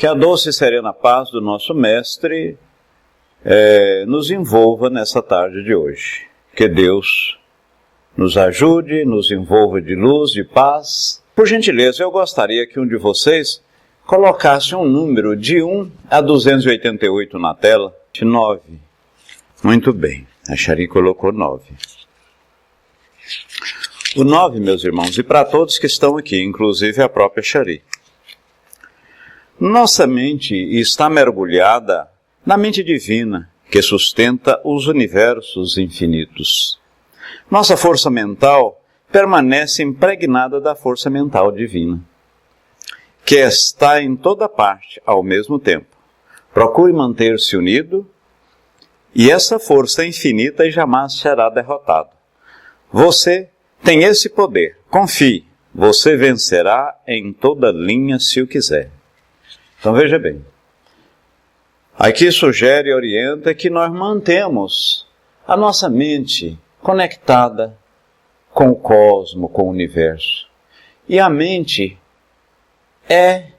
Que a doce e serena paz do nosso Mestre nos envolva nessa tarde de hoje. Que Deus nos ajude, nos envolva de luz, de paz. Por gentileza, eu gostaria que um de vocês colocasse um número de 1 a 288 na tela. 9. Muito bem, a Shari colocou 9. O 9, meus irmãos, e para todos que estão aqui, inclusive a própria Shari. Nossa mente está mergulhada na mente divina, que sustenta os universos infinitos. Nossa força mental permanece impregnada da força mental divina, que está em toda parte ao mesmo tempo. Procure manter-se unido, e essa força infinita jamais será derrotada. Você tem esse poder, confie, você vencerá em toda linha se o quiser. Então veja bem, aqui sugere e orienta que nós mantemos a nossa mente conectada com o cosmo, com o universo. E a mente é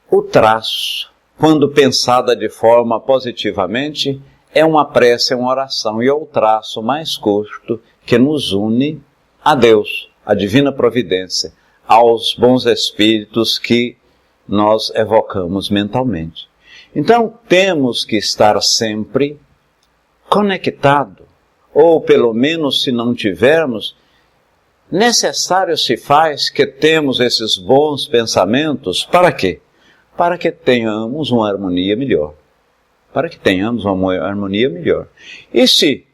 o traço, quando pensada de forma positivamente, é uma prece, é uma oração, e é o traço mais curto que nos une a Deus, a divina providência, aos bons espíritos que nós evocamos mentalmente. Então, temos que estar sempre conectado, ou pelo menos, se não tivermos, necessário se faz que temos esses bons pensamentos, para quê? Para que tenhamos uma harmonia melhor. Para que tenhamos uma harmonia melhor. E se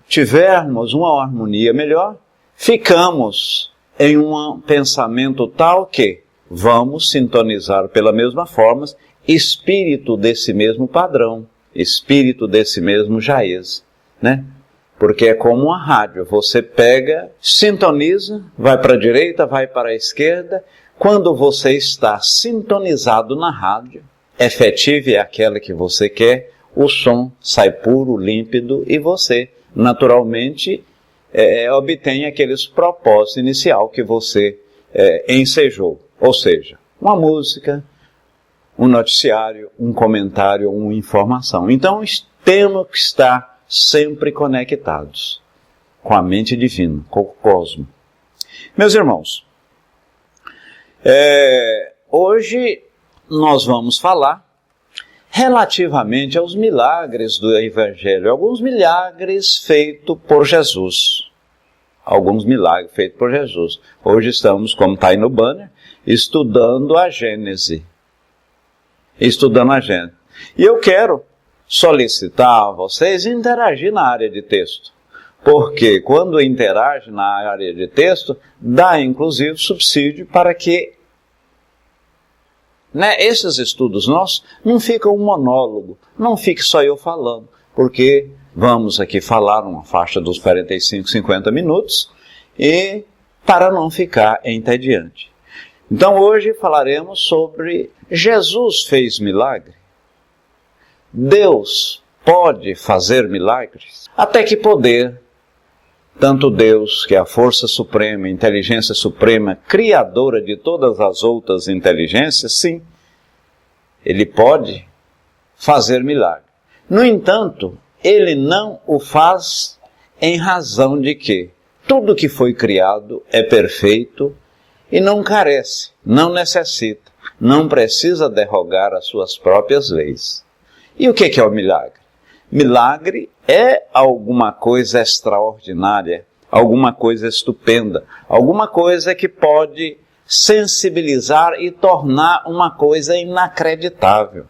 tivermos uma harmonia melhor, ficamos em um pensamento tal que vamos sintonizar pela mesma forma, espírito desse mesmo padrão, espírito desse mesmo jaez, né? Porque é como uma rádio, você pega, sintoniza, vai para a direita, vai para a esquerda. Quando você está sintonizado na rádio, efetiva é aquela que você quer, o som sai puro, límpido, e você, naturalmente, obtém aqueles propósitos inicial que você ensejou. Ou seja, uma música, um noticiário, um comentário, uma informação. Então, temos que estar sempre conectados com a mente divina, com o cosmo. Meus irmãos, hoje nós vamos falar relativamente aos milagres do Evangelho, alguns milagres feitos por Jesus. Alguns milagres feitos por Jesus. Hoje estamos, como está aí no banner, estudando a Gênese. E eu quero solicitar a vocês interagir na área de texto. Porque quando interage na área de texto, dá inclusive subsídio para que esses estudos nossos não ficam um monólogo, não fique só eu falando, porque vamos aqui falar uma faixa dos 45, 50 minutos, e para não ficar entediante. Então hoje falaremos sobre Jesus fez milagre. Deus pode fazer milagres? Até que poder, tanto Deus, que é a força suprema, inteligência suprema, criadora de todas as outras inteligências, sim, Ele pode fazer milagre. No entanto, Ele não o faz em razão de que tudo que foi criado é perfeito e não carece, não necessita, não precisa derrogar as suas próprias leis. E o que é o milagre? Milagre é alguma coisa extraordinária, alguma coisa estupenda, alguma coisa que pode sensibilizar e tornar uma coisa inacreditável.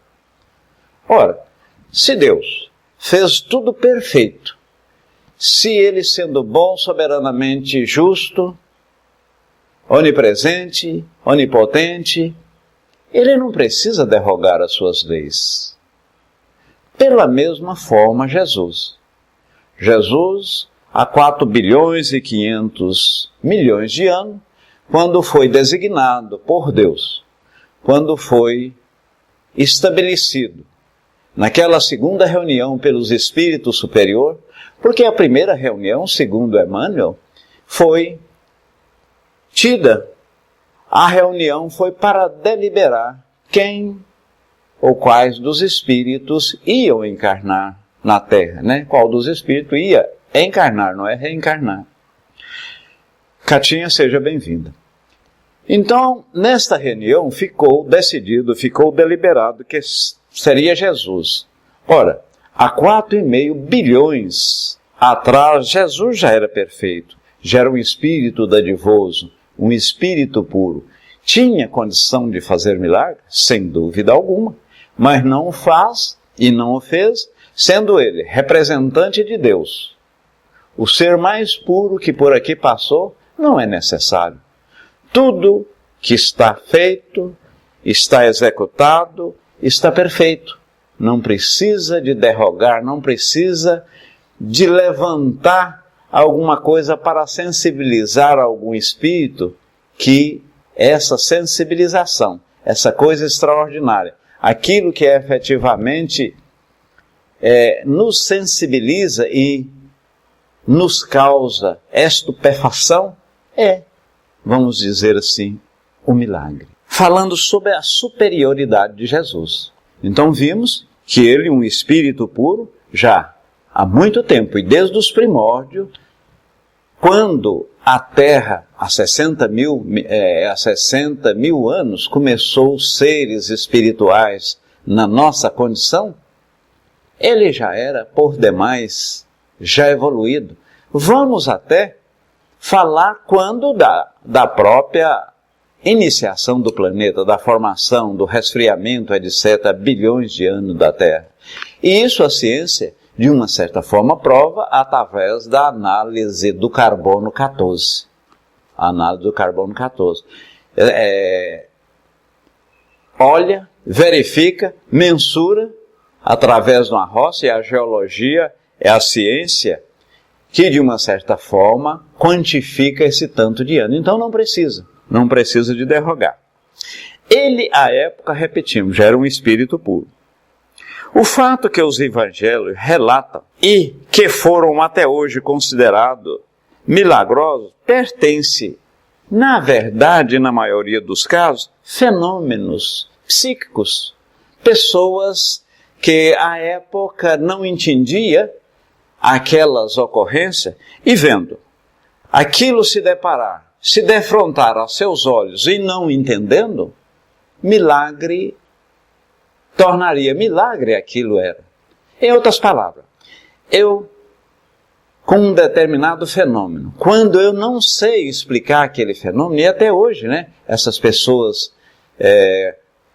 Ora, se Deus fez tudo perfeito, se Ele sendo bom, soberanamente justo, onipresente, onipotente, Ele não precisa derrogar as suas leis. Pela mesma forma, Jesus, há 4 bilhões e 500 milhões de anos, quando foi designado por Deus, quando foi estabelecido naquela segunda reunião pelos espíritos superiores, porque a primeira reunião, segundo Emmanuel, foi tida, a reunião foi para deliberar quem ou quais dos espíritos iam encarnar na Terra, né? Qual dos espíritos ia encarnar, não é reencarnar. Catinha, seja bem-vinda. Então, nesta reunião ficou decidido, ficou deliberado que seria Jesus. Ora, há 4,5 bilhões atrás, Jesus já era perfeito, já era um espírito dadivoso, um espírito puro. Tinha condição de fazer milagre? Sem dúvida alguma, mas não o faz e não o fez, sendo ele representante de Deus. O ser mais puro que por aqui passou não é necessário. Tudo que está feito, está executado, está perfeito. Não precisa de derrogar, não precisa de levantar alguma coisa para sensibilizar algum espírito, que essa sensibilização, essa coisa extraordinária, aquilo que efetivamente nos sensibiliza e nos causa estupefação, vamos dizer assim, o milagre. Falando sobre a superioridade de Jesus. Então vimos que ele, um espírito puro, já há muito tempo, e desde os primórdios, quando a Terra, há 60 mil anos, começou os seres espirituais na nossa condição, ele já era, por demais, já evoluído. Vamos até falar quando da própria iniciação do planeta, da formação, do resfriamento, etc., há bilhões de anos da Terra. E isso a ciência, de uma certa forma, prova através da análise do carbono 14. A análise do carbono 14. Olha, verifica, mensura, através de uma rocha, e a geologia é a ciência que, de uma certa forma, quantifica esse tanto de ano. Então não precisa de derrogar. Ele, à época, repetimos, já era um espírito puro. O fato que os evangelhos relatam e que foram até hoje considerados milagrosos pertence, na verdade, na maioria dos casos, fenômenos psíquicos. Pessoas que à época não entendiam aquelas ocorrências e vendo aquilo se deparar, se defrontar a seus olhos e não entendendo, milagre tornaria milagre aquilo era. Em outras palavras, com um determinado fenômeno, quando eu não sei explicar aquele fenômeno, e até hoje, né, essas pessoas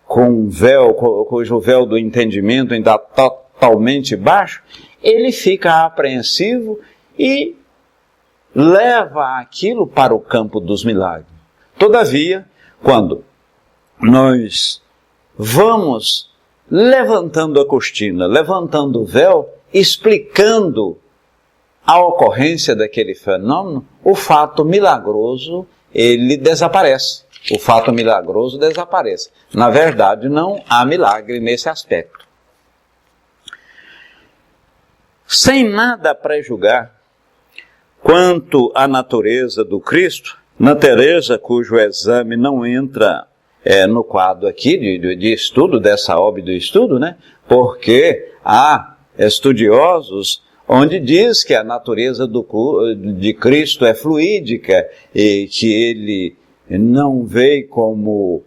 com véu, cujo véu do entendimento ainda está totalmente baixo, ele fica apreensivo e leva aquilo para o campo dos milagres. Todavia, quando nós vamos levantando a cortina, levantando o véu, explicando a ocorrência daquele fenômeno, o fato milagroso, ele desaparece. O fato milagroso desaparece. Na verdade, não há milagre nesse aspecto. Sem nada pré-julgar quanto à natureza do Cristo, natureza cujo exame não entra no quadro aqui de estudo, dessa obra do estudo, né? Porque há estudiosos onde diz que a natureza de Cristo é fluídica e que ele não veio como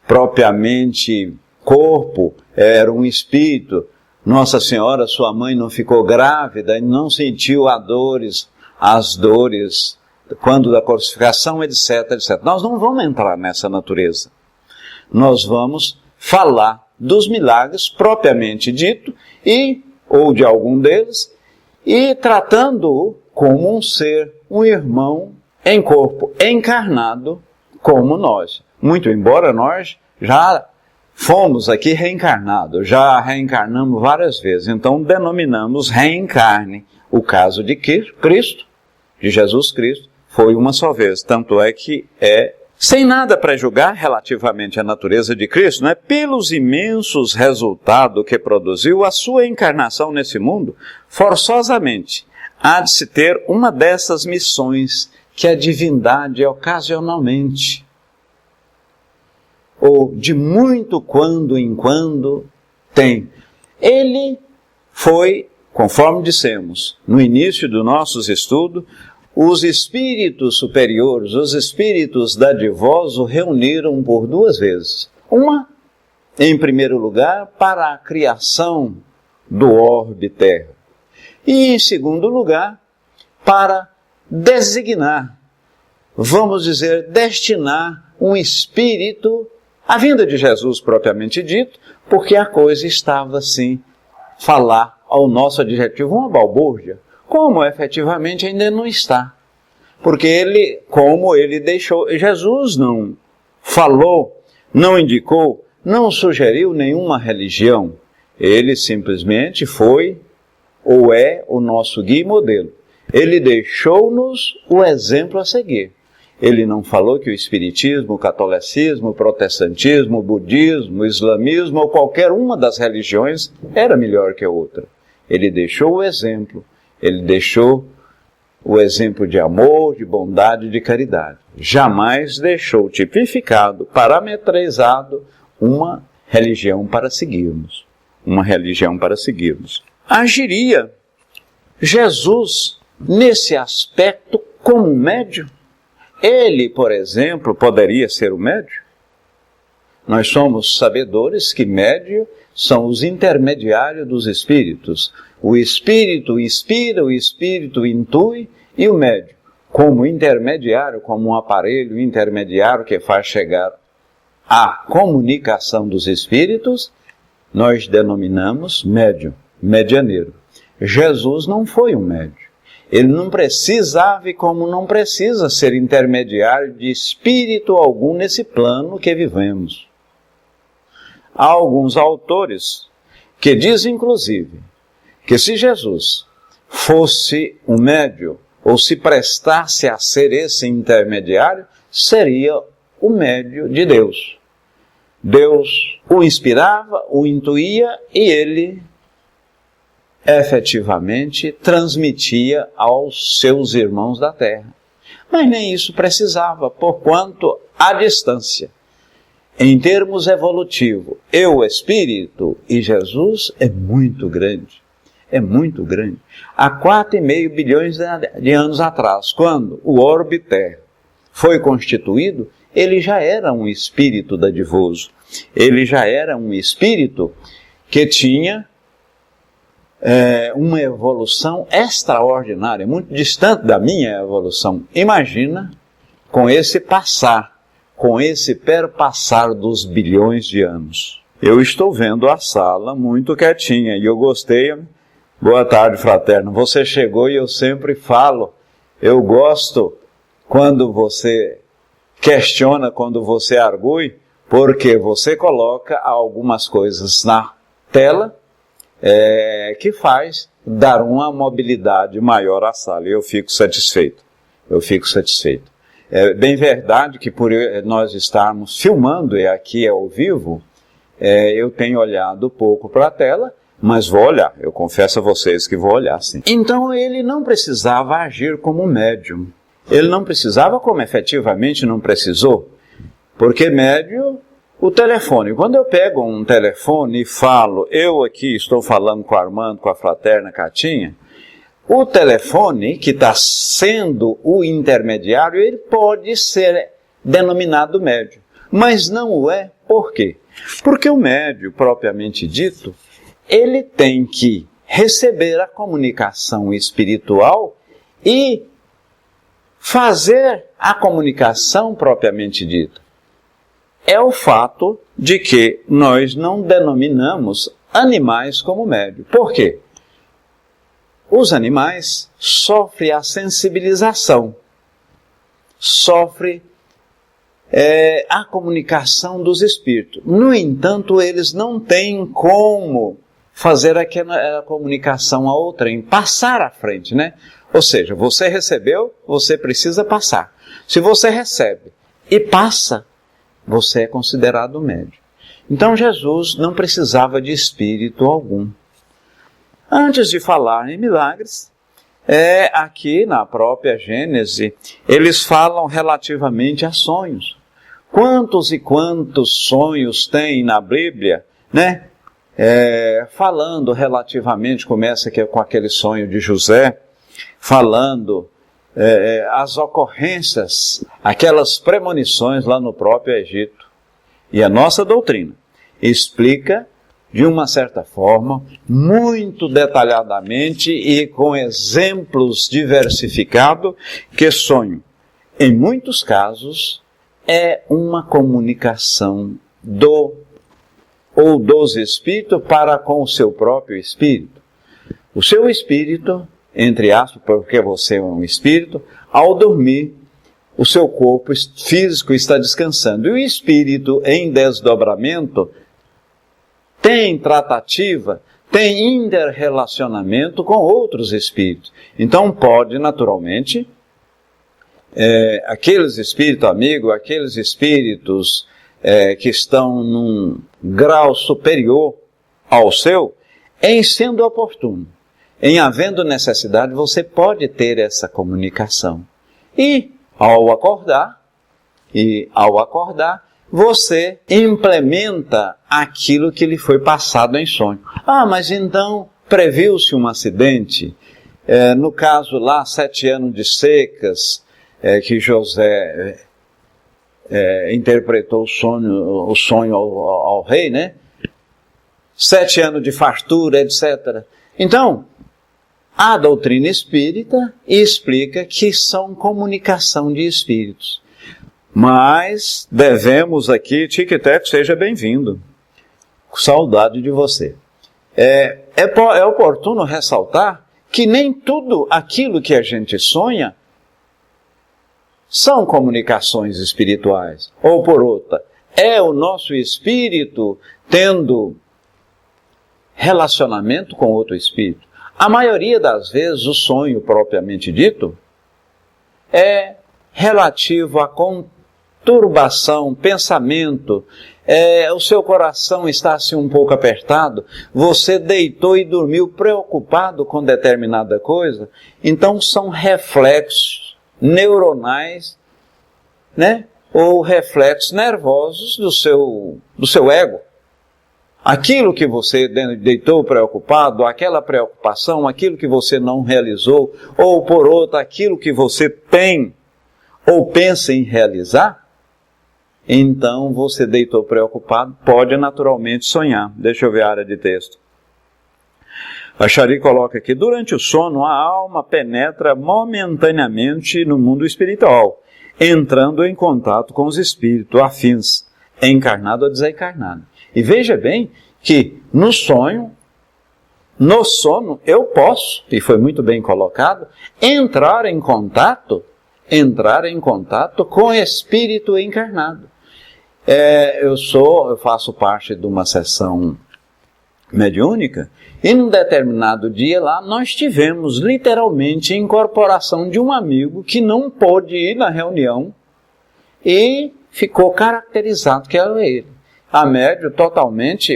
propriamente corpo, era um espírito. Nossa Senhora, sua mãe, não ficou grávida e não sentiu as dores quando da crucificação, etc, etc. Nós não vamos entrar nessa natureza. Nós vamos falar dos milagres propriamente dito, ou de algum deles, e tratando-o como um ser, um irmão em corpo encarnado como nós. Muito embora nós já fomos aqui reencarnados, já reencarnamos várias vezes, então denominamos reencarne. O caso de Cristo, de Jesus Cristo, foi uma só vez, tanto é que sem nada pré-julgar relativamente à natureza de Cristo, né, pelos imensos resultados que produziu a sua encarnação nesse mundo, forçosamente há de se ter uma dessas missões que a divindade ocasionalmente ou de muito quando em quando tem. Ele foi, conforme dissemos no início dos nossos estudos, os espíritos superiores, os espíritos dadivosos o reuniram por 2 vezes. Uma, em primeiro lugar, para a criação do orbe terra. E, em segundo lugar, para designar, vamos dizer, destinar um espírito à vinda de Jesus propriamente dito, porque a coisa estava assim, falar ao nosso adjetivo, uma balbúrdia, como efetivamente ainda não está. Porque como ele deixou, Jesus não falou, não indicou, não sugeriu nenhuma religião. Ele simplesmente foi ou é o nosso guia e modelo. Ele deixou-nos o exemplo a seguir. Ele não falou que o espiritismo, o catolicismo, o protestantismo, o budismo, o islamismo ou qualquer uma das religiões era melhor que a outra. Ele deixou o exemplo. Ele deixou o exemplo de amor, de bondade e de caridade. Jamais deixou tipificado, parametrizado uma religião para seguirmos. Uma religião para seguirmos. Agiria Jesus nesse aspecto como um médium? Ele, por exemplo, poderia ser o médium? Nós somos sabedores que médium são os intermediários dos espíritos. O espírito inspira, o espírito intui e o médium, como intermediário, como um aparelho intermediário que faz chegar à comunicação dos espíritos, nós denominamos médium, medianeiro. Jesus não foi um médium. Ele não precisava e como não precisa ser intermediário de espírito algum nesse plano que vivemos. Há alguns autores que dizem, inclusive, que se Jesus fosse um médium ou se prestasse a ser esse intermediário, seria o médium de Deus. Deus o inspirava, o intuía e ele efetivamente transmitia aos seus irmãos da terra. Mas nem isso precisava, porquanto a distância, em termos evolutivos, eu, espírito, e Jesus é muito grande. É muito grande. Há 4,5 bilhões de anos atrás, quando o orbe terra foi constituído, ele já era um espírito dadivoso. Ele já era um espírito que tinha uma evolução extraordinária, muito distante da minha evolução. Imagina com esse passar, com esse perpassar dos bilhões de anos. Eu estou vendo a sala muito quietinha e eu gostei. Boa tarde, fraterno. Você chegou e eu sempre falo, eu gosto quando você questiona, quando você argue, porque você coloca algumas coisas na tela que faz dar uma mobilidade maior à sala. E eu fico satisfeito. É bem verdade que por nós estarmos filmando e aqui é ao vivo, eu tenho olhado pouco para a tela, mas vou olhar. Eu confesso a vocês que vou olhar sim. Então ele não precisava agir como médium. Ele não precisava como efetivamente não precisou. Porque médium, o telefone. Quando eu pego um telefone e falo, eu aqui estou falando com a Armando, com a fraterna Catinha, o telefone que está sendo o intermediário, ele pode ser denominado médium. Mas não o é. Por quê? Porque o médium, propriamente dito, ele tem que receber a comunicação espiritual e fazer a comunicação propriamente dita. É o fato de que nós não denominamos animais como médium. Por quê? Os animais sofrem a sensibilização, sofrem a comunicação dos espíritos. No entanto, eles não têm como fazer aquela comunicação a outrem, passar à frente, né? Ou seja, você recebeu, você precisa passar. Se você recebe e passa, você é considerado médium. Então Jesus não precisava de espírito algum. Antes de falar em milagres, aqui na própria Gênese, eles falam relativamente a sonhos. Quantos e quantos sonhos tem na Bíblia, né? Falando relativamente, começa aqui com aquele sonho de José, falando as ocorrências, aquelas premonições lá no próprio Egito. E a nossa doutrina explica, de uma certa forma, muito detalhadamente e com exemplos diversificados, que sonho, em muitos casos, é uma comunicação dos espíritos para com o seu próprio espírito. O seu espírito, entre aspas, porque você é um espírito, ao dormir, o seu corpo físico está descansando. E o espírito, em desdobramento, tem tratativa, tem interrelacionamento com outros espíritos. Então pode, naturalmente, aqueles espíritos amigos, aqueles espíritos que estão num grau superior ao seu, em sendo oportuno, em havendo necessidade, você pode ter essa comunicação. E ao acordar, você implementa aquilo que lhe foi passado em sonho. Mas então previu-se um acidente, no caso lá, 7 anos de secas, que José interpretou o sonho ao rei, né? 7 anos de fartura, etc. Então, a doutrina espírita explica que são comunicação de espíritos. Mas devemos aqui, Tic-Tac, seja bem-vindo. Saudade de você. É oportuno ressaltar que nem tudo aquilo que a gente sonha são comunicações espirituais. Ou por outra, é o nosso espírito tendo relacionamento com outro espírito. A maioria das vezes o sonho propriamente dito é relativo a conturbação, pensamento, o seu coração está assim um pouco apertado, você deitou e dormiu preocupado com determinada coisa, então são reflexos neuronais, né? Ou reflexos nervosos do seu ego. Aquilo que você deitou preocupado, aquela preocupação, aquilo que você não realizou, ou por outra, aquilo que você tem ou pensa em realizar, então você deitou preocupado, pode naturalmente sonhar. Deixa eu ver a área de texto. A Chari coloca aqui, durante o sono a alma penetra momentaneamente no mundo espiritual, entrando em contato com os espíritos afins, encarnado ou desencarnado. E veja bem que no sono eu posso, e foi muito bem colocado, entrar em contato com o espírito encarnado. Eu faço parte de uma sessão mediúnica, e num determinado dia lá, nós tivemos literalmente incorporação de um amigo que não pôde ir na reunião e ficou caracterizado que era ele. A médio totalmente,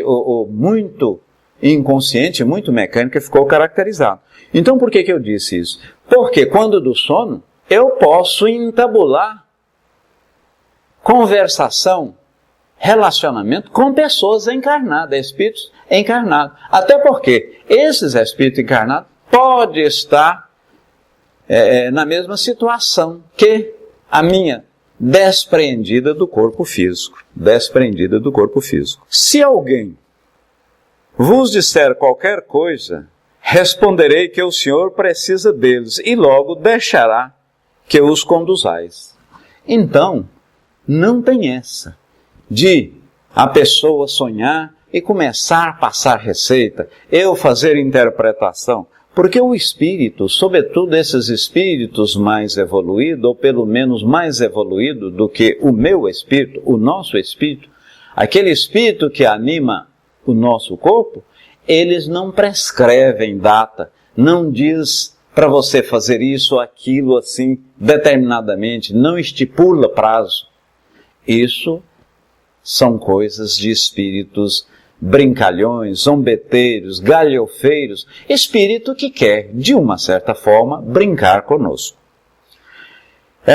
muito inconsciente, muito mecânica, ficou caracterizado. Então por que eu disse isso? Porque quando do sono, eu posso entabular conversação, relacionamento com pessoas encarnadas, espíritos encarnados. Até porque esses espíritos encarnados podem estar na mesma situação que a minha, desprendida do corpo físico. Desprendida do corpo físico. Se alguém vos disser qualquer coisa, responderei que o Senhor precisa deles e logo deixará que os conduzais. Então, não tem essa de a pessoa sonhar e começar a passar receita, eu fazer interpretação, porque o espírito, sobretudo esses espíritos mais evoluídos, ou pelo menos mais evoluído do que o meu espírito, o nosso espírito, aquele espírito que anima o nosso corpo, eles não prescrevem data, não diz para você fazer isso ou aquilo assim determinadamente, não estipula prazo. Isso são coisas de espíritos brincalhões, zombeteiros, galhofeiros, espírito que quer, de uma certa forma, brincar conosco.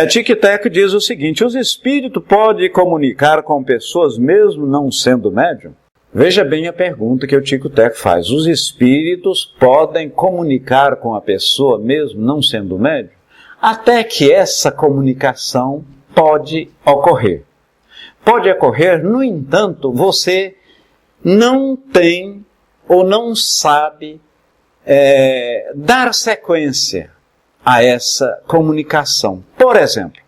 Tic-Tac diz o seguinte: os espíritos podem comunicar com pessoas mesmo não sendo médium? Veja bem a pergunta que o Tic-Tac faz. Os espíritos podem comunicar com a pessoa mesmo não sendo médium? Até que essa comunicação pode ocorrer. Pode ocorrer, no entanto, você não tem ou não sabe dar sequência a essa comunicação. Por exemplo,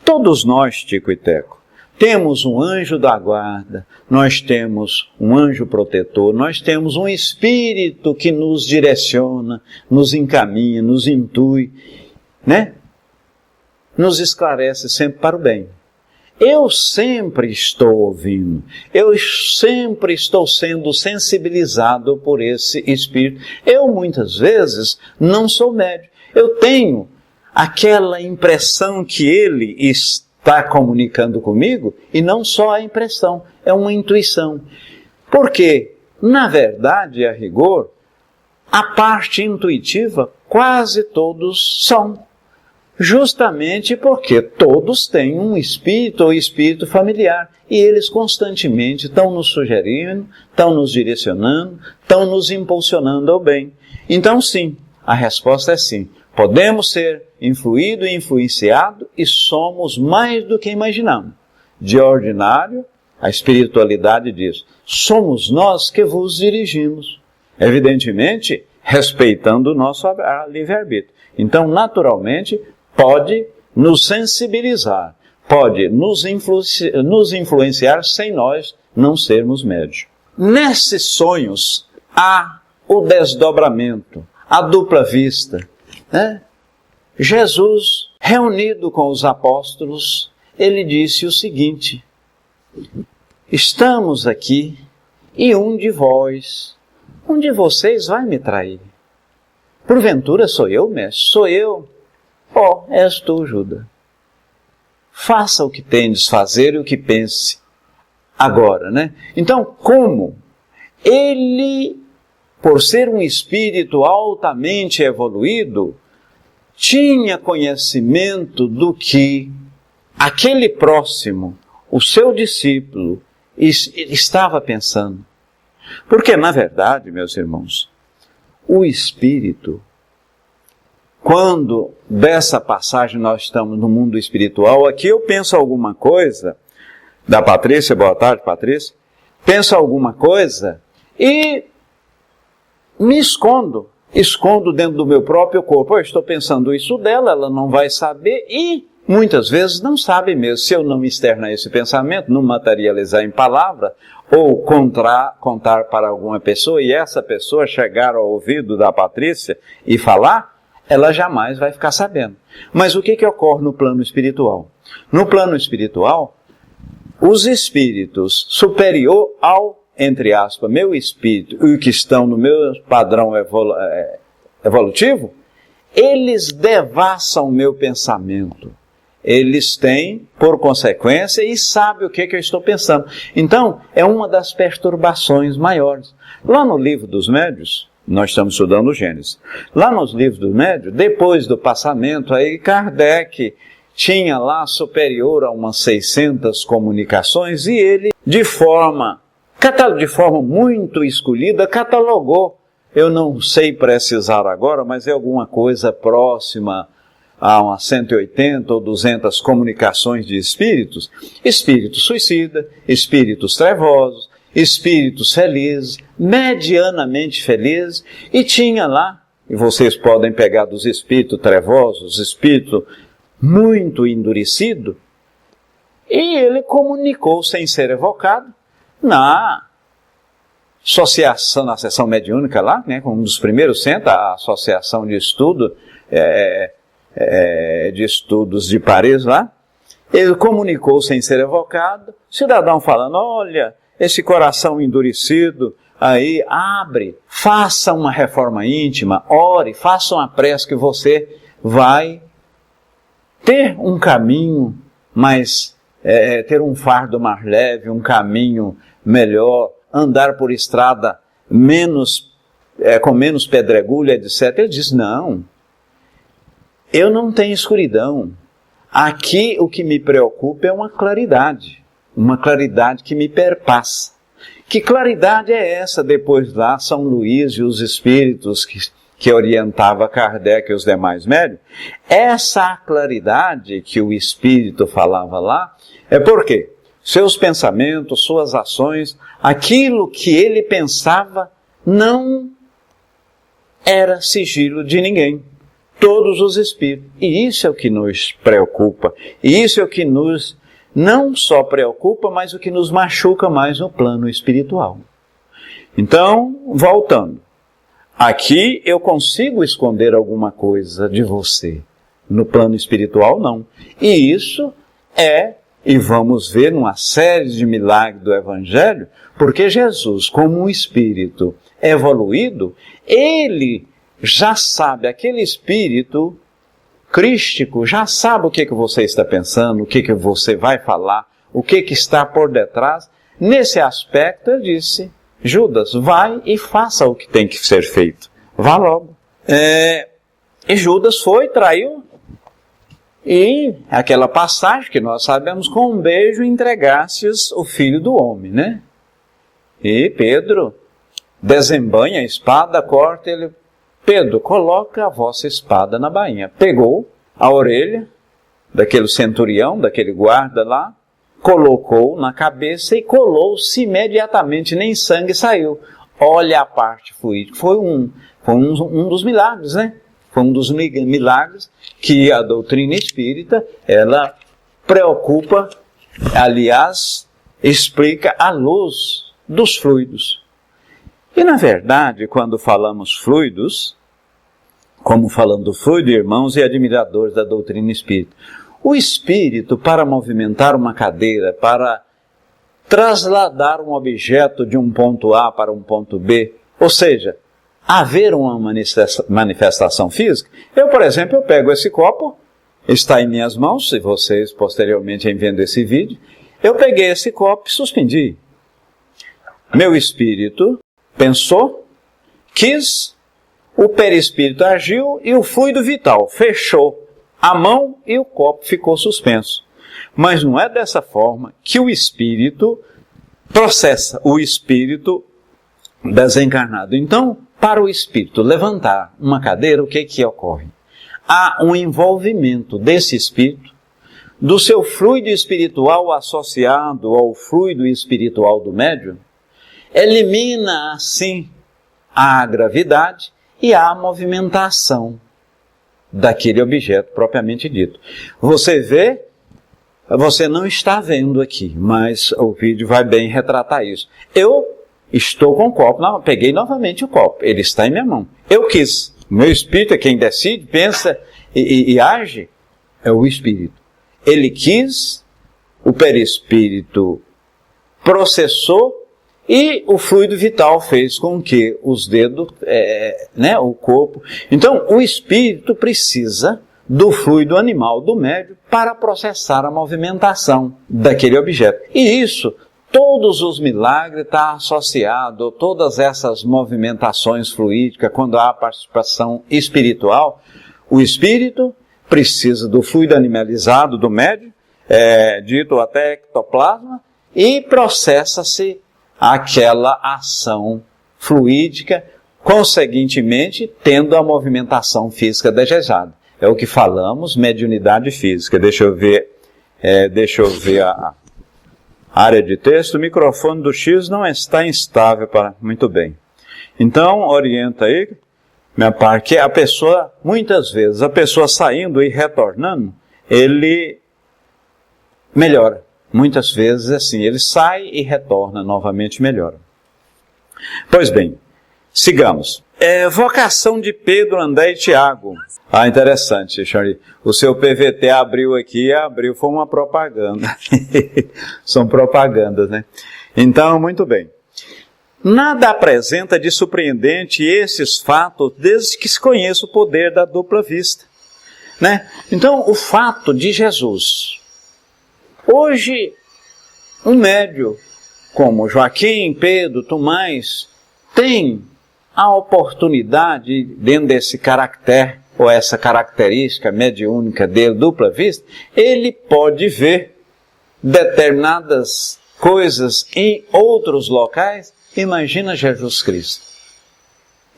todos nós, Tico e Teco, temos um anjo da guarda, nós temos um anjo protetor, nós temos um espírito que nos direciona, nos encaminha, nos intui, né? Nos esclarece sempre para o bem. Eu sempre estou ouvindo, eu sempre estou sendo sensibilizado por esse espírito. Eu muitas vezes não sou médium, eu tenho aquela impressão que ele está comunicando comigo, e não só a impressão, é uma intuição. Porque, na verdade, a rigor, a parte intuitiva quase todos são. Justamente porque todos têm um espírito ou espírito familiar, e eles constantemente estão nos sugerindo, estão nos direcionando, estão nos impulsionando ao bem. Então sim, a resposta é sim. Podemos ser influído e influenciado, e somos mais do que imaginamos. De ordinário, a espiritualidade diz: somos nós que vos dirigimos. Evidentemente, respeitando o nosso livre-arbítrio. Então, naturalmente, pode nos sensibilizar, pode nos influenciar sem nós não sermos médios. Nesses sonhos há o desdobramento, a dupla vista, né? Jesus, reunido com os apóstolos, ele disse o seguinte: estamos aqui e um de vocês vai me trair. Porventura sou eu, mestre? Sou eu. És tu, Judas. Faça o que tendes fazer e o que pense agora, né? Então, como ele, por ser um espírito altamente evoluído, tinha conhecimento do que aquele próximo, o seu discípulo, estava pensando. Porque, na verdade, meus irmãos, o espírito, quando dessa passagem nós estamos no mundo espiritual, aqui eu penso alguma coisa, da Patrícia, boa tarde, Patrícia, penso alguma coisa e me escondo dentro do meu próprio corpo. Eu estou pensando isso dela, ela não vai saber, e muitas vezes não sabe mesmo. Se eu não externar esse pensamento, não materializar em palavra, ou contar para alguma pessoa, e essa pessoa chegar ao ouvido da Patrícia e falar, ela jamais vai ficar sabendo. Mas o que ocorre no plano espiritual? No plano espiritual, os espíritos superior ao, entre aspas, meu espírito, e que estão no meu padrão evolutivo, eles devassam o meu pensamento. Eles têm, por consequência, e sabem o que eu estou pensando. Então, é uma das perturbações maiores. Lá no livro dos médiuns, nós estamos estudando o Gênesis. Lá nos livros dos médiuns, depois do passamento, aí Kardec tinha lá superior a umas 600 comunicações, e ele, de forma muito escolhida, catalogou. Eu não sei precisar agora, mas é alguma coisa próxima a umas 180 ou 200 comunicações de espíritos. Espíritos suicidas, espíritos trevosos, espíritos felizes, medianamente felizes, e tinha lá, e vocês podem pegar dos espíritos trevosos, espírito muito endurecido, e ele comunicou sem ser evocado na associação, na sessão mediúnica lá, né, como um dos primeiros centros, a associação de estudo, de estudos de Paris lá. Ele comunicou sem ser evocado, cidadão falando: olha, esse coração endurecido, aí abre, faça uma reforma íntima, ore, faça uma prece que você vai ter um caminho mais, ter um fardo mais leve, um caminho melhor, andar por estrada com menos pedregulho, etc. Ele diz: não, eu não tenho escuridão. Aqui o que me preocupa é uma claridade que me perpassa. Que claridade é essa? Depois lá, São Luís e os espíritos que orientava Kardec e os demais médiuns, essa claridade que o espírito falava lá, é porque seus pensamentos, suas ações, aquilo que ele pensava não era sigilo de ninguém. Todos os espíritos. E isso é o que nos preocupa. E isso é o que nos não só preocupa, mas o que nos machuca mais no plano espiritual. Então, voltando. Aqui eu consigo esconder alguma coisa de você. No plano espiritual, não. E isso e vamos ver numa série de milagres do Evangelho, porque Jesus, como um espírito evoluído, ele já sabe, aquele espírito crístico já sabe o que você está pensando, o que você vai falar, o que está por detrás. Nesse aspecto, ele disse, Judas, vai e faça o que tem que ser feito. Vá logo. E Judas foi, traiu, e aquela passagem que nós sabemos, com um beijo entregastes o filho do homem, né? E Pedro desembanha a espada, corta ele. Pedro, coloca a vossa espada na bainha. Pegou a orelha daquele centurião, daquele guarda lá, colocou na cabeça e colou-se imediatamente, nem sangue saiu. Olha a parte fluídica. Foi um dos milagres, né? Foi um dos milagres que a doutrina espírita, ela preocupa, aliás, explica à luz dos fluidos. E, na verdade, quando falamos fluidos, como falando do fluido, irmãos e admiradores da doutrina espírita, o espírito, para movimentar uma cadeira, para trasladar um objeto de um ponto A para um ponto B, ou seja, haver uma manifestação física. Eu, por exemplo, eu pego esse copo, está em minhas mãos, se vocês posteriormente vendo esse vídeo, eu peguei esse copo e suspendi. Meu espírito pensou, quis, o perispírito agiu e o fluido vital fechou a mão e o copo ficou suspenso. Mas não é dessa forma que o espírito processa, o espírito desencarnado. Então, para o espírito levantar uma cadeira, o que ocorre? Há um envolvimento desse espírito, do seu fluido espiritual associado ao fluido espiritual do médium, elimina assim a gravidade e a movimentação daquele objeto propriamente dito. Você vê, você não está vendo aqui, mas o vídeo vai bem retratar isso. Eu estou com o copo, peguei novamente o copo, ele está em minha mão. Eu quis, meu espírito é quem decide, pensa e age, é o espírito. Ele quis, o perispírito processou, e o fluido vital fez com que os dedos, o corpo... Então, o espírito precisa do fluido animal do médium para processar a movimentação daquele objeto. E isso, todos os milagres estão associados, todas essas movimentações fluídicas, quando há participação espiritual, o espírito precisa do fluido animalizado do médium, dito até ectoplasma, e processa-se aquela ação fluídica, conseguintemente tendo a movimentação física desejada. É o que falamos, mediunidade física. Deixa eu ver a área de texto. O microfone do X não está instável para... Muito bem. Então, orienta aí, minha parte, que a pessoa, muitas vezes, a pessoa saindo e retornando, ele melhora. Muitas vezes, assim, ele sai e retorna novamente, melhora. Pois bem, sigamos. Vocação de Pedro, André e Tiago. Interessante, Charlie. O seu PVT abriu aqui, foi uma propaganda. São propagandas, né? Então, muito bem. Nada apresenta de surpreendente esses fatos desde que se conheça o poder da dupla vista, né? Então, o fato de Jesus... Hoje, um médium como Joaquim, Pedro, Tomás, tem a oportunidade, dentro desse caractere ou essa característica mediúnica dele, dupla vista, ele pode ver determinadas coisas em outros locais. Imagina Jesus Cristo.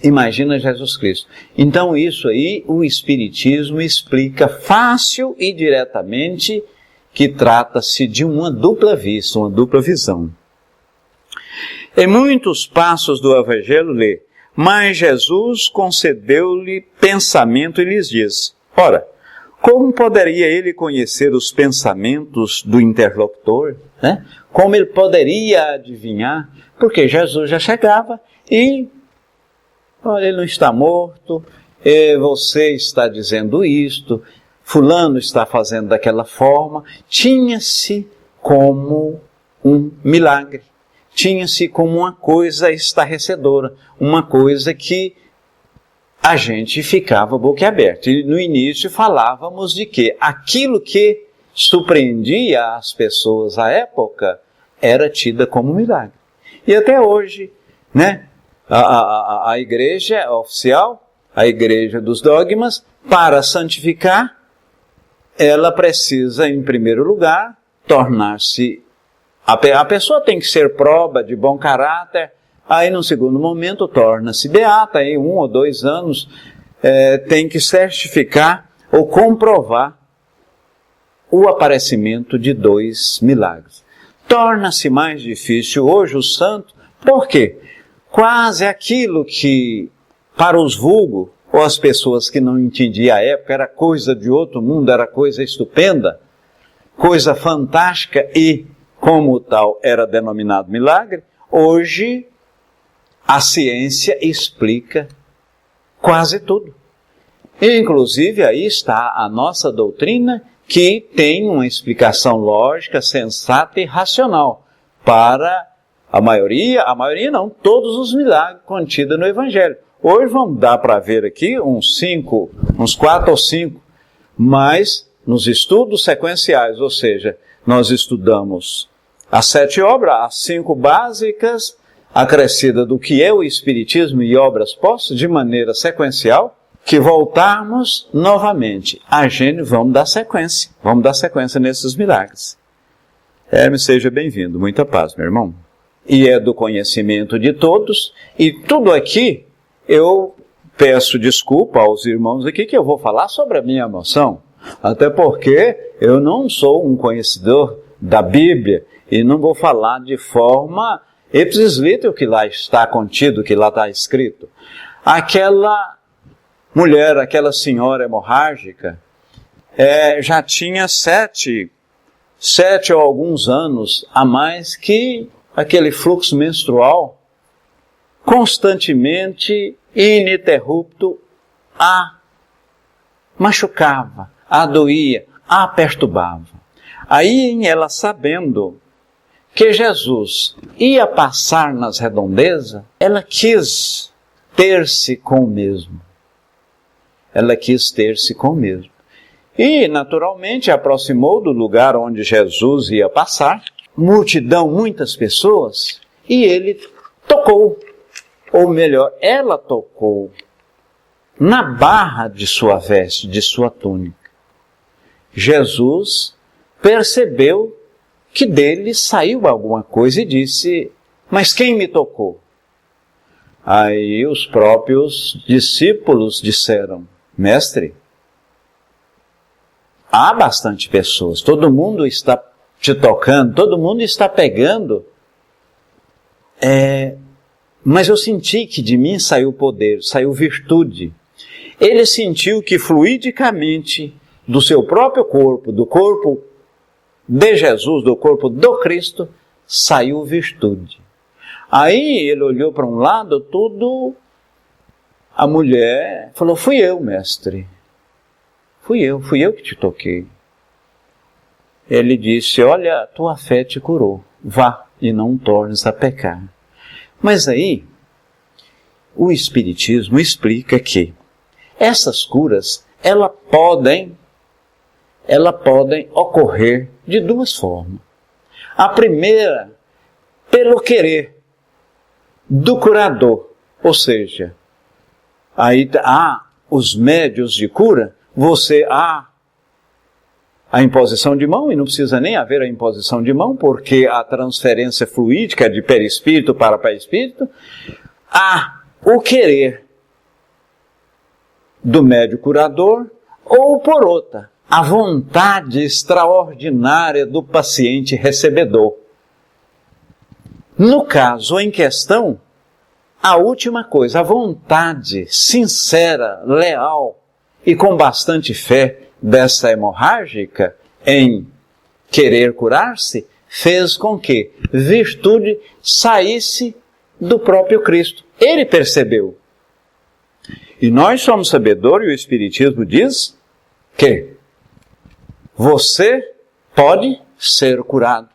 Imagina Jesus Cristo. Então isso aí o Espiritismo explica fácil e diretamente que trata-se de uma dupla vista, uma dupla visão. Em muitos passos do Evangelho lê: mas Jesus concedeu-lhe pensamento e lhes diz: ora, como poderia ele conhecer os pensamentos do interlocutor? Né? Como ele poderia adivinhar? Porque Jesus já chegava e, olha, ele não está morto, você está dizendo isto, fulano está fazendo daquela forma. Tinha-se como um milagre. Tinha-se como uma coisa estarrecedora, uma coisa que a gente ficava boquiaberto. E no início falávamos de que aquilo que surpreendia as pessoas à época era tida como milagre. E até hoje, né, a igreja oficial, a igreja dos dogmas, para santificar, ela precisa, em primeiro lugar, tornar-se... A pessoa tem que ser proba de bom caráter, aí no segundo momento torna-se beata, em 1 ou 2 anos tem que certificar ou comprovar o aparecimento de 2 milagres. Torna-se mais difícil hoje o santo, por quê? Quase aquilo que para os vulgos, ou as pessoas que não entendiam a época, era coisa de outro mundo, era coisa estupenda, coisa fantástica e, como tal, era denominado milagre. Hoje, a ciência explica quase tudo. Inclusive, aí está a nossa doutrina, que tem uma explicação lógica, sensata e racional para a maioria não, todos os milagres contidos no Evangelho. Hoje vamos dar para ver aqui uns 4 ou 5, mas nos estudos sequenciais, ou seja, nós estudamos as 7 obras, as 5 básicas, acrescida do que é o Espiritismo e obras postas, de maneira sequencial, que voltarmos novamente. A gente vamos dar sequência nesses milagres. Hermes, seja bem-vindo, muita paz, meu irmão. E é do conhecimento de todos, e tudo aqui, eu peço desculpa aos irmãos aqui que eu vou falar sobre a minha emoção, até porque eu não sou um conhecedor da Bíblia, e não vou falar de forma ipsis litteris o que lá está contido, o que lá está escrito. Aquela mulher, aquela senhora hemorrágica, já tinha 7 ou alguns anos a mais que aquele fluxo menstrual constantemente, ininterrupto, a machucava, a doía, a perturbava. Aí ela, sabendo que Jesus ia passar nas redondezas, ela quis ter-se com o mesmo. E, naturalmente, aproximou do lugar onde Jesus ia passar, multidão, muitas pessoas, e ele tocou, ou melhor, ela tocou na barra de sua veste, de sua túnica. Jesus percebeu que dele saiu alguma coisa e disse: mas quem me tocou? Aí os próprios discípulos disseram: mestre, há bastante pessoas, todo mundo está te tocando, todo mundo está pegando, mas eu senti que de mim saiu poder, saiu virtude. Ele sentiu que fluidicamente do seu próprio corpo, do corpo de Jesus, do corpo do Cristo, saiu virtude. Aí ele olhou para um lado, tudo, a mulher falou: fui eu, mestre, fui eu que te toquei. Ele disse: olha, tua fé te curou, vá e não tornes a pecar. Mas aí, o Espiritismo explica que essas curas, elas podem ocorrer de 2 formas. A primeira, pelo querer do curador, ou seja, aí os médios de cura, você há a imposição de mão, e não precisa nem haver a imposição de mão, porque a transferência fluídica de perispírito para perispírito, há o querer do médio curador, ou por outra, a vontade extraordinária do paciente recebedor. No caso em questão, a última coisa, a vontade sincera, leal e com bastante fé dessa hemorrágica em querer curar-se, fez com que virtude saísse do próprio Cristo. Ele percebeu. E nós somos sabedores, e o Espiritismo diz que você pode ser curado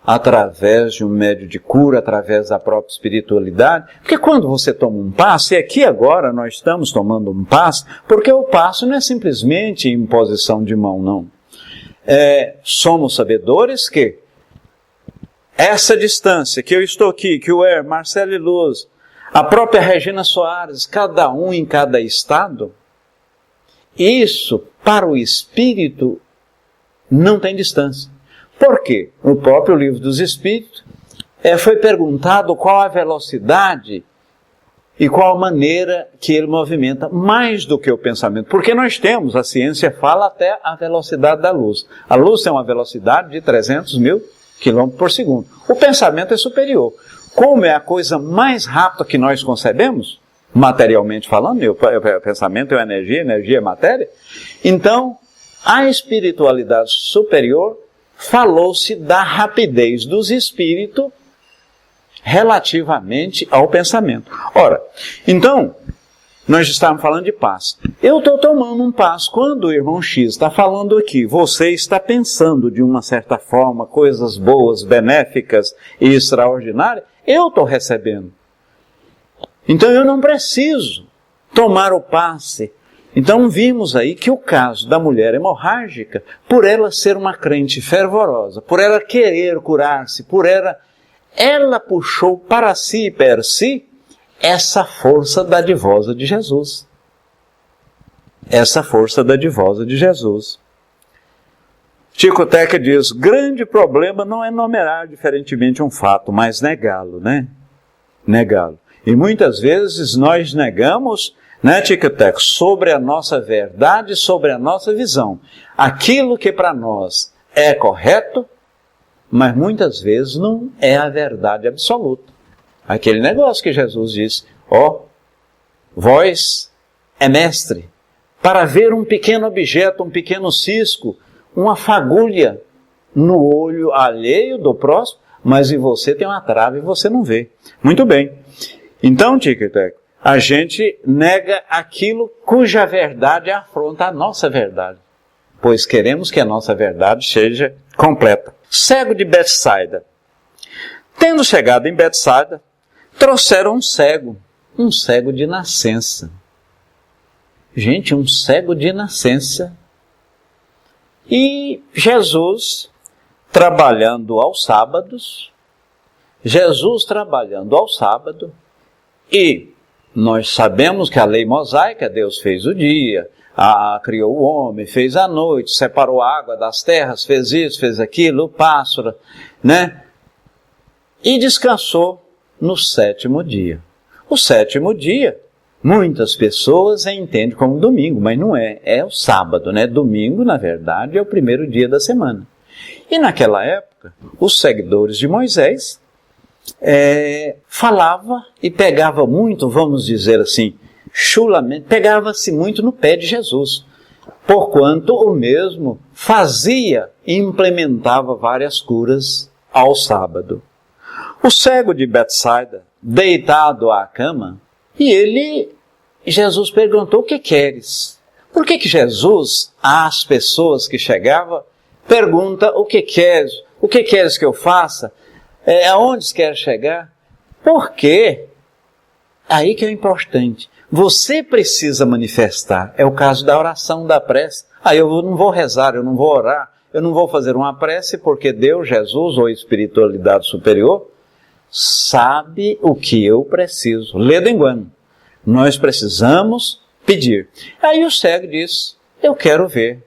através de um médio de cura, através da própria espiritualidade. Porque quando você toma um passo, e aqui agora nós estamos tomando um passo, porque o passo não é simplesmente imposição de mão, não. Somos sabedores que essa distância, que eu estou aqui, que o Marcelo e Luz, a própria Regina Soares, cada um em cada estado, isso para o espírito não tem distância. Por quê? No próprio Livro dos Espíritos, foi perguntado qual a velocidade e qual a maneira que ele movimenta, mais do que o pensamento. Porque nós temos, a ciência fala até a velocidade da luz. A luz tem uma velocidade de 300 mil quilômetros por segundo. O pensamento é superior. Como é a coisa mais rápida que nós concebemos, materialmente falando, o pensamento é energia, energia é matéria, então a espiritualidade superior falou-se da rapidez dos espíritos relativamente ao pensamento. Ora, então, nós estávamos falando de paz. Eu estou tomando um passo. Quando o irmão X está falando aqui, você está pensando de uma certa forma coisas boas, benéficas e extraordinárias, eu estou recebendo. Então eu não preciso tomar o passe. Então vimos aí que o caso da mulher hemorrágica, por ela ser uma crente fervorosa, por ela querer curar-se, por ela puxou para si e per si essa força dadivosa de Jesus. Essa força dadivosa de Jesus. Chico Teca diz, grande problema não é numerar diferentemente um fato, mas negá-lo, né? Negá-lo. E muitas vezes nós negamos, né, Tic-Tac, sobre a nossa verdade, sobre a nossa visão. Aquilo que para nós é correto, mas muitas vezes não é a verdade absoluta. Aquele negócio que Jesus disse, vós é mestre, para ver um pequeno objeto, um pequeno cisco, uma fagulha no olho alheio do próximo, mas em você tem uma trave e você não vê. Muito bem. Então, Tic-Tac, a gente nega aquilo cuja verdade afronta a nossa verdade, pois queremos que a nossa verdade seja completa. Cego de Betsaida. Tendo chegado em Betsaida, trouxeram um cego de nascença. Gente, um cego de nascença. E Jesus, trabalhando aos sábados, e nós sabemos que a lei mosaica, Deus fez o dia, criou o homem, fez a noite, separou a água das terras, fez isso, fez aquilo, o pássaro, né? E descansou no sétimo dia. O sétimo dia, muitas pessoas entendem como domingo, mas não é, é o sábado, né? Domingo, na verdade, é o primeiro dia da semana. E naquela época, os seguidores de Moisés falava e pegava muito, vamos dizer assim, chulamente, pegava-se muito no pé de Jesus, porquanto o mesmo fazia e implementava várias curas ao sábado. O cego de Betsaida, deitado à cama, e Jesus perguntou, o que queres? Por que Jesus, às pessoas que chegavam, pergunta, o que queres? O que queres que eu faça? Aonde quer chegar? Porque, aí que é importante, você precisa manifestar, é o caso da oração, da prece. Eu não vou rezar, eu não vou orar, eu não vou fazer uma prece, porque Deus, Jesus ou espiritualidade superior, sabe o que eu preciso. Lê do engano. Nós precisamos pedir. Aí o cego diz, eu quero ver.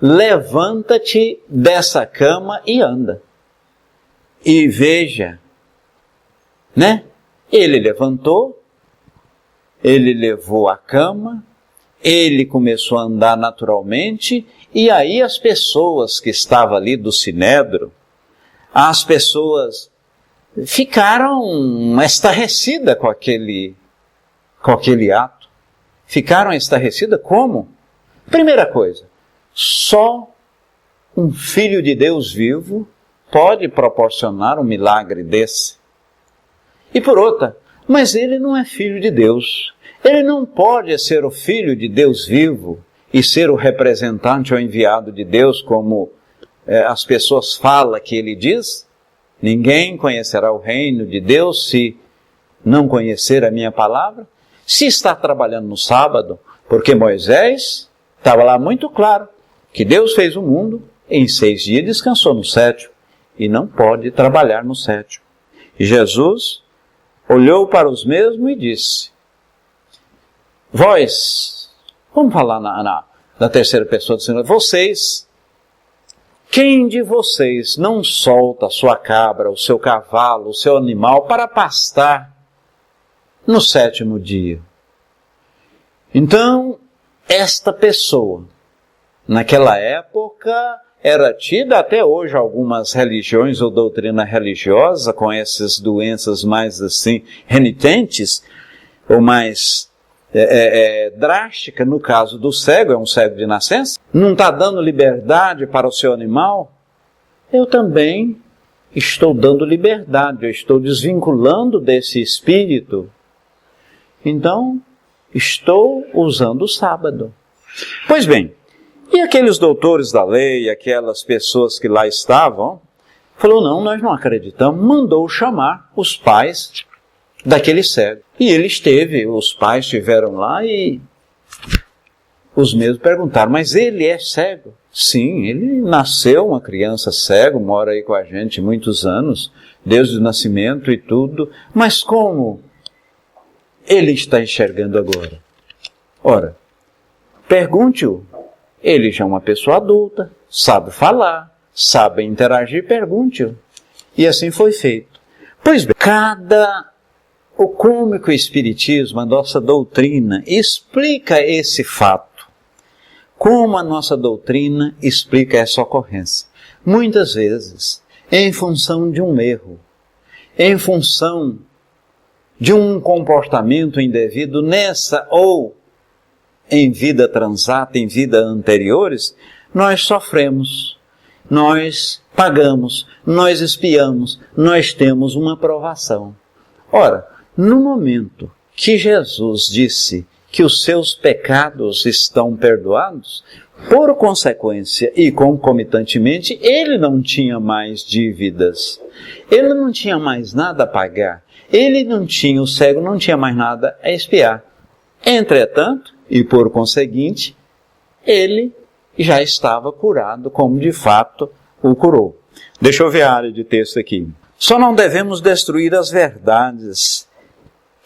Levanta-te dessa cama e anda. E veja, né? Ele levantou, ele levou a cama, ele começou a andar naturalmente, e aí as pessoas que estavam ali do Sinédrio, as pessoas ficaram estarrecidas com aquele ato. Ficaram estarrecidas como? Primeira coisa, só um Filho de Deus vivo pode proporcionar um milagre desse. E por outra, mas ele não é Filho de Deus. Ele não pode ser o Filho de Deus vivo e ser o representante ou enviado de Deus, como as pessoas falam que ele diz. Ninguém conhecerá o reino de Deus se não conhecer a minha palavra. Se está trabalhando no sábado, porque Moisés estava lá muito claro que Deus fez o mundo, em 6 dias descansou no 7º, e não pode trabalhar no 7º. E Jesus olhou para os mesmos e disse, vós, vamos falar na terceira pessoa do Senhor, vocês, quem de vocês não solta a sua cabra, o seu cavalo, o seu animal para pastar no 7º dia? Então, esta pessoa, naquela época, era tida até hoje algumas religiões ou doutrina religiosa com essas doenças mais assim renitentes ou mais drástica. No caso do cego, é um cego de nascença, não está dando liberdade para o seu animal. Eu também estou dando liberdade, eu estou desvinculando desse espírito. Então, estou usando o sábado. Pois bem, e aqueles doutores da lei, aquelas pessoas que lá estavam, falou, não, nós não acreditamos, mandou chamar os pais daquele cego. E ele esteve, os pais estiveram lá e os mesmos perguntaram, mas ele é cego? Sim, ele nasceu uma criança cego, mora aí com a gente muitos anos, desde o nascimento e tudo, mas como ele está enxergando agora? Ora, pergunte-o. Ele já é uma pessoa adulta, sabe falar, sabe interagir, pergunte-o. E assim foi feito. Pois bem, como que o Espiritismo, a nossa doutrina, explica esse fato? Como a nossa doutrina explica essa ocorrência? Muitas vezes, em função de um erro, em função de um comportamento indevido nessa ou em vida transata, em vida anteriores, nós sofremos, nós pagamos, nós expiamos, nós temos uma provação. Ora, no momento que Jesus disse que os seus pecados estão perdoados, por consequência e concomitantemente, ele não tinha mais dívidas, ele não tinha mais nada a pagar, o cego não tinha mais nada a expiar. Entretanto, e por conseguinte, ele já estava curado, como de fato o curou. Deixa eu ver a área de texto aqui. Só não devemos destruir as verdades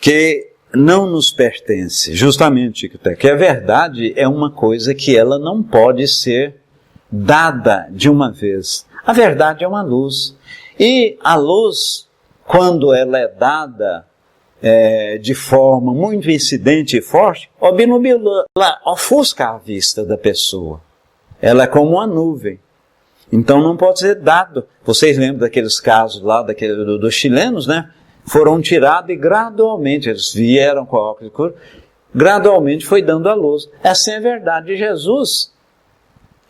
que não nos pertencem. Justamente, que a verdade é uma coisa que ela não pode ser dada de uma vez. A verdade é uma luz. E a luz, quando ela é dada de forma muito incidente e forte, obnubila, ofusca a vista da pessoa. Ela é como uma nuvem. Então não pode ser dado. Vocês lembram daqueles casos lá, dos chilenos, né? Foram tirados e gradualmente, eles vieram com a óculos escuro, gradualmente foi dando a luz. Essa é a verdade. Jesus,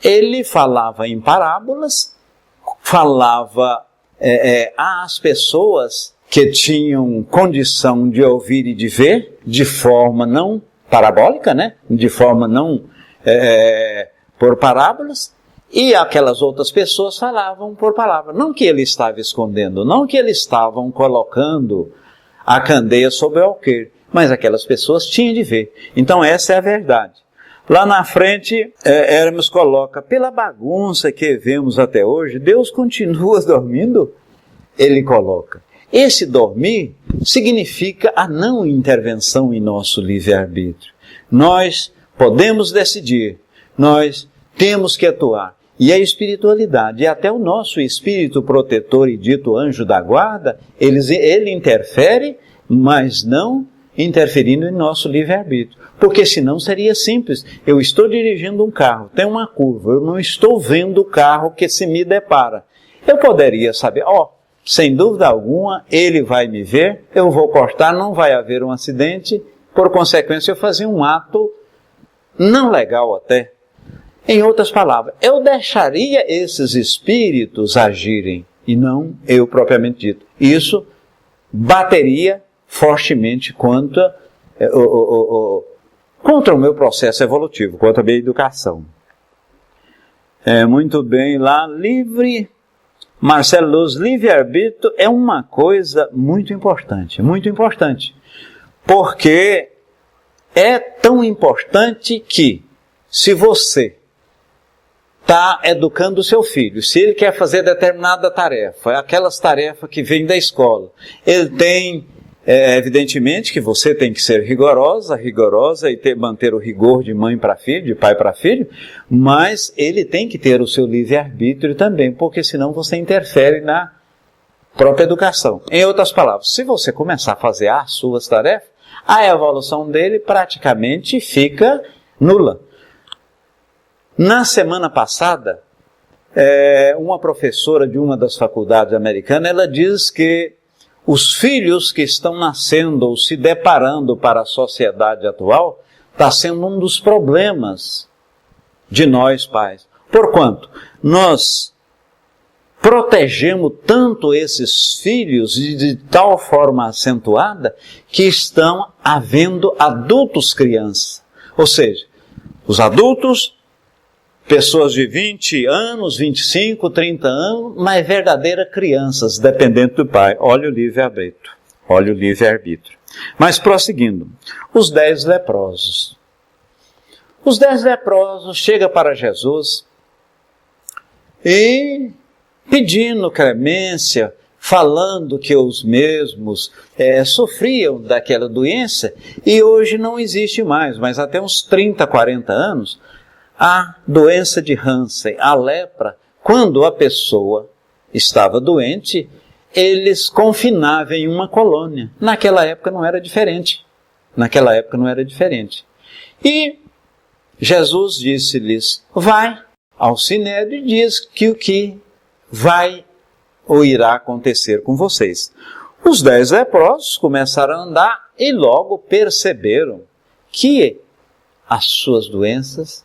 ele falava em parábolas, falava às pessoas que tinham condição de ouvir e de ver, de forma não parabólica, né? De forma não por parábolas, e aquelas outras pessoas falavam por palavra. Não que ele estava escondendo, não que eles estavam colocando a candeia sobre o alqueire, mas aquelas pessoas tinham de ver. Então essa é a verdade. Lá na frente, Hermes coloca, pela bagunça que vemos até hoje, Deus continua dormindo? Ele coloca. Esse dormir significa a não intervenção em nosso livre-arbítrio. Nós podemos decidir, nós temos que atuar. E a espiritualidade, e até o nosso espírito protetor e dito anjo da guarda, ele interfere, mas não interferindo em nosso livre-arbítrio. Porque senão seria simples. Eu estou dirigindo um carro, tem uma curva, eu não estou vendo o carro que se me depara. Eu poderia saber, sem dúvida alguma, ele vai me ver, eu vou cortar, não vai haver um acidente, por consequência eu fazia um ato não legal até. Em outras palavras, eu deixaria esses espíritos agirem, e não eu propriamente dito. Isso bateria fortemente contra o meu processo evolutivo, contra a minha educação. Muito bem, lá, Marcelo Luz, livre-arbítrio é uma coisa muito importante, porque é tão importante que, se você está educando o seu filho, se ele quer fazer determinada tarefa, aquelas tarefas que vêm da escola, ele tem, evidentemente que você tem que ser rigorosa e manter o rigor de mãe para filho, de pai para filho, mas ele tem que ter o seu livre-arbítrio também, porque senão você interfere na própria educação. Em outras palavras, se você começar a fazer as suas tarefas, a evolução dele praticamente fica nula. Na semana passada, uma professora de uma das faculdades americanas, ela diz que os filhos que estão nascendo ou se deparando para a sociedade atual está sendo um dos problemas de nós pais. Porquanto nós protegemos tanto esses filhos de tal forma acentuada que estão havendo adultos crianças. Ou seja, os adultos, pessoas de 20 anos, 25, 30 anos, mas verdadeiras crianças, dependendo do pai. Olha o livre-arbítrio. Mas prosseguindo, os 10 leprosos. Os 10 leprosos chegam para Jesus e pedindo clemência, falando que os mesmos sofriam daquela doença e hoje não existe mais, mas até uns 30, 40 anos, a doença de Hansen, a lepra, quando a pessoa estava doente, eles confinavam em uma colônia. Naquela época não era diferente. E Jesus disse-lhes, vai ao Sinédrio e diz que o que vai ou irá acontecer com vocês. Os 10 leprosos começaram a andar e logo perceberam que as suas doenças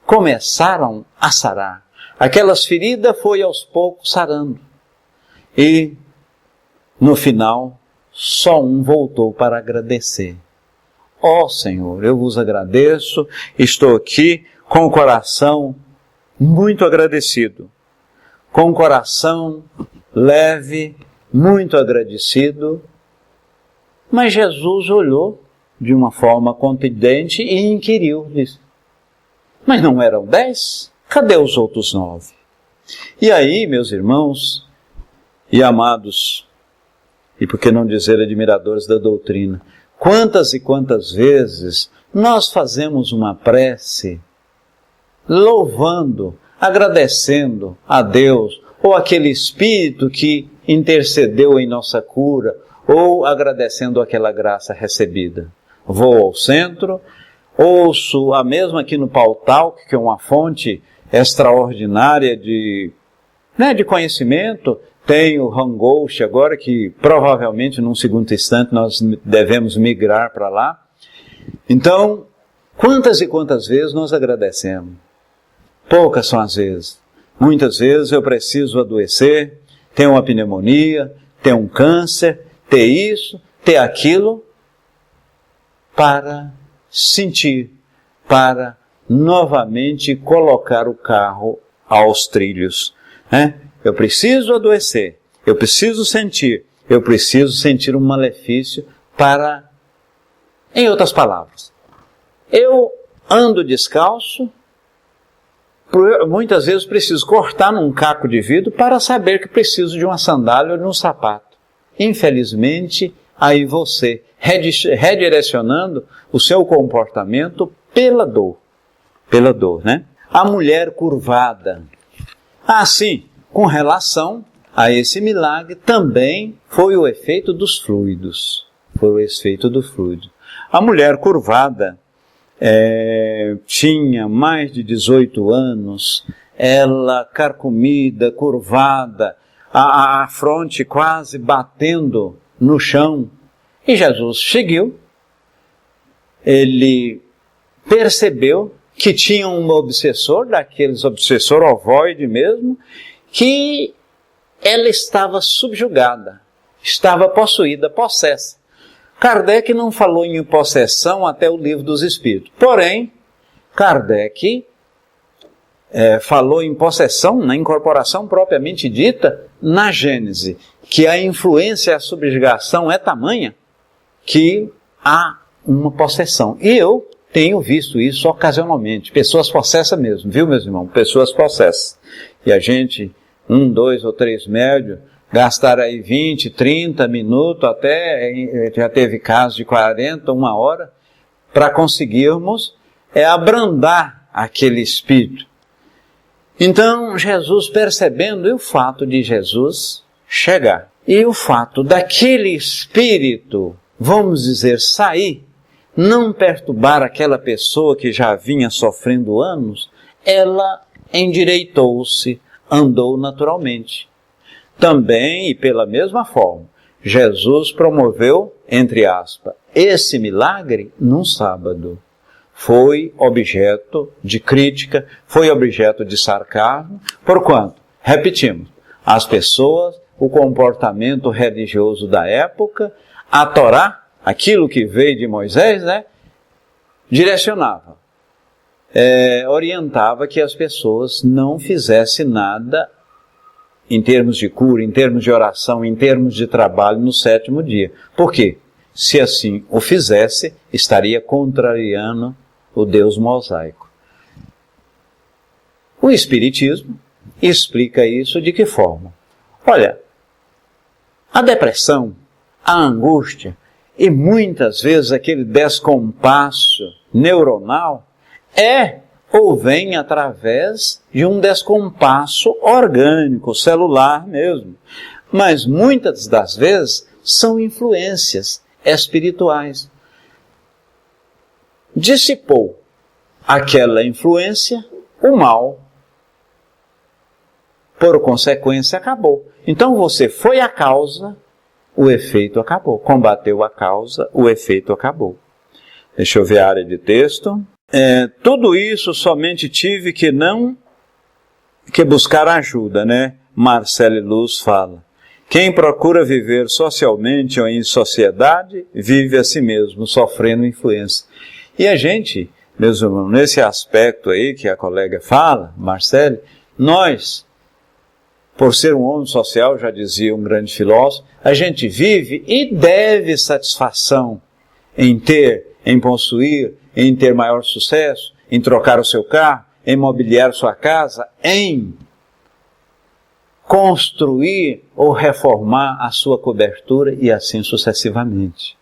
começaram a sarar. Aquelas feridas foi aos poucos sarando. E, no final, só um voltou para agradecer. Senhor, eu vos agradeço, estou aqui com o coração muito agradecido. Com o coração leve, muito agradecido. Mas Jesus olhou de uma forma contundente e inquiriu-lhes. Mas não eram 10? Cadê os outros 9? E aí, meus irmãos e amados, e por que não dizer admiradores da doutrina, quantas e quantas vezes nós fazemos uma prece louvando, agradecendo a Deus, ou aquele Espírito que intercedeu em nossa cura, ou agradecendo aquela graça recebida. Vou ao centro, ouço a mesma aqui no Pautalk, que é uma fonte extraordinária de conhecimento. Tem o Hangoush agora, que provavelmente num segundo instante nós devemos migrar para lá. Então, quantas e quantas vezes nós agradecemos? Poucas são as vezes. Muitas vezes eu preciso adoecer, ter uma pneumonia, ter um câncer, ter isso, ter aquilo, para sentir, para novamente colocar o carro aos trilhos. Eu preciso adoecer, eu preciso sentir um malefício para, em outras palavras, eu ando descalço, muitas vezes preciso cortar num caco de vidro para saber que preciso de uma sandália ou de um sapato. Infelizmente, aí você redirecionando o seu comportamento pela dor, né? A mulher curvada. Assim, com relação a esse milagre, também foi o efeito dos fluidos. Foi o efeito do fluido. A mulher curvada tinha mais de 18 anos, ela carcomida, curvada, a fronte quase batendo no chão. E Jesus seguiu, ele percebeu que tinha um obsessor, daqueles obsessor ovoide mesmo, que ela estava subjugada, estava possuída, possessa. Kardec não falou em possessão até o Livro dos Espíritos. Porém, Kardec falou em possessão, na incorporação propriamente dita, na Gênese, que a influência, a subjugação é tamanha que há uma possessão. E eu tenho visto isso ocasionalmente, pessoas possessas mesmo, viu, meus irmãos? Pessoas possessas. E a gente, 1, 2 ou 3 médios, gastar aí 20, 30 minutos, até já teve casos de 40, 1 hora, para conseguirmos abrandar aquele espírito. Então, Jesus percebendo, e o fato de Jesus chegar, e o fato daquele espírito, vamos dizer, sair, não perturbar aquela pessoa que já vinha sofrendo anos, ela endireitou-se, andou naturalmente. Também, e pela mesma forma, Jesus promoveu, entre aspas, esse milagre num sábado. Foi objeto de crítica, foi objeto de sarcasmo, porquanto, repetimos, as pessoas, o comportamento religioso da época, a Torá, aquilo que veio de Moisés, direcionava, orientava que as pessoas não fizessem nada em termos de cura, em termos de oração, em termos de trabalho no 7º dia. Por quê? Se assim o fizesse, estaria contrariando o Deus mosaico. O Espiritismo explica isso de que forma? Olha, a depressão, a angústia e muitas vezes aquele descompasso neuronal ou vem através de um descompasso orgânico, celular mesmo. Mas muitas das vezes são influências espirituais. Dissipou aquela influência, o mal, por consequência, acabou. Então você foi a causa, o efeito acabou. Combateu a causa, o efeito acabou. Deixa eu ver a área de texto. Tudo isso somente tive que buscar ajuda, né? Marcele Luz fala. Quem procura viver socialmente ou em sociedade, vive a si mesmo, sofrendo influência. E a gente, meus irmãos, nesse aspecto aí que a colega fala, Marcele, nós, por ser um homem social, já dizia um grande filósofo, a gente vive e deve satisfação em ter, em possuir, em ter maior sucesso, em trocar o seu carro, em mobiliar sua casa, em construir ou reformar a sua cobertura e assim sucessivamente.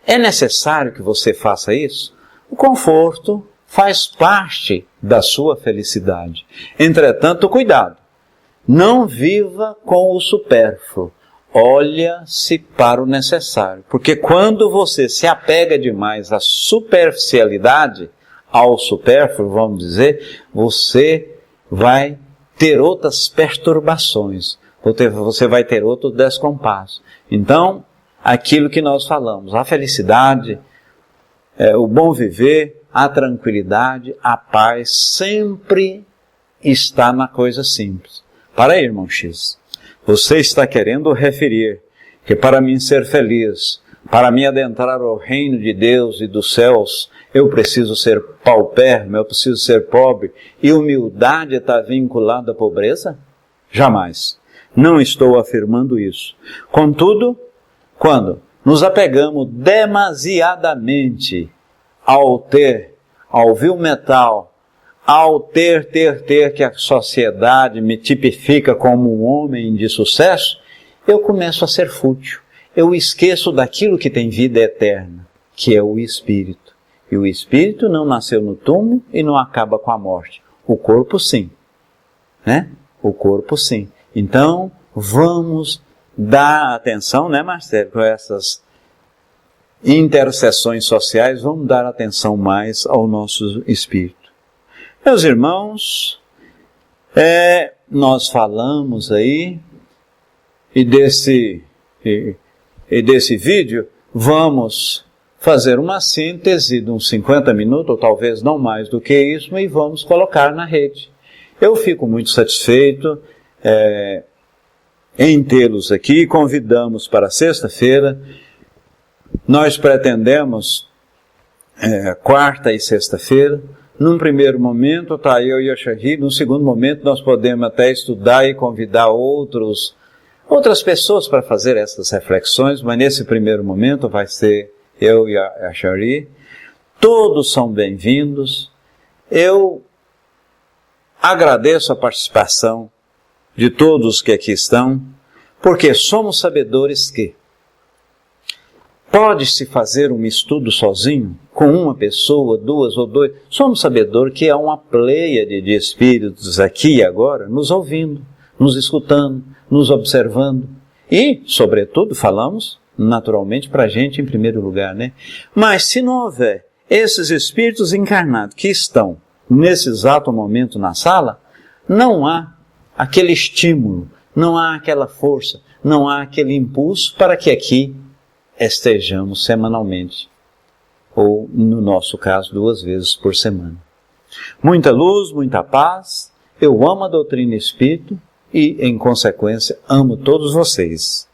É necessário que você faça isso? O conforto faz parte da sua felicidade. Entretanto, cuidado. Não viva com o supérfluo. Olha-se para o necessário. Porque quando você se apega demais à superficialidade, ao supérfluo, vamos dizer, você vai ter outras perturbações. Você vai ter outro descompasso. Então, aquilo que nós falamos, a felicidade, o bom viver, a tranquilidade, a paz, sempre está na coisa simples. Para aí, irmão X. Você está querendo referir que para mim ser feliz, para mim adentrar ao reino de Deus e dos céus, eu preciso ser paupérrimo, eu preciso ser pobre, e humildade está vinculada à pobreza? Jamais. Não estou afirmando isso. Contudo, quando nos apegamos demasiadamente ao vil metal, ao ter, que a sociedade me tipifica como um homem de sucesso, eu começo a ser fútil, eu esqueço daquilo que tem vida eterna, que é o Espírito. E o Espírito não nasceu no túmulo e não acaba com a morte. O corpo sim, né? O corpo sim. Então, vamos dar atenção, né, Marcelo, com essas interseções sociais, vamos dar atenção mais ao nosso espírito. Meus irmãos, nós falamos aí, e desse vídeo, vamos fazer uma síntese de uns 50 minutos, ou talvez não mais do que isso, e vamos colocar na rede. Eu fico muito satisfeito em tê-los aqui, convidamos para sexta-feira. Nós pretendemos quarta e sexta-feira. Num primeiro momento está eu e a Shahid, num segundo momento nós podemos até estudar e convidar outras pessoas para fazer essas reflexões, mas nesse primeiro momento vai ser eu e a Shahid. Todos são bem-vindos. Eu agradeço a participação de todos que aqui estão, porque somos sabedores que pode-se fazer um estudo sozinho, com uma pessoa, duas ou dois. Somos sabedores que há uma pleiade de espíritos aqui e agora, nos ouvindo, nos escutando, nos observando. E, sobretudo, falamos naturalmente para a gente em primeiro lugar, né? Mas se não houver esses espíritos encarnados que estão nesse exato momento na sala, não há aquele estímulo, não há aquela força, não há aquele impulso para que aqui estejamos semanalmente, ou no nosso caso 2 vezes por semana. Muita luz, muita paz. Eu amo a doutrina espírita e, em consequência, amo todos vocês.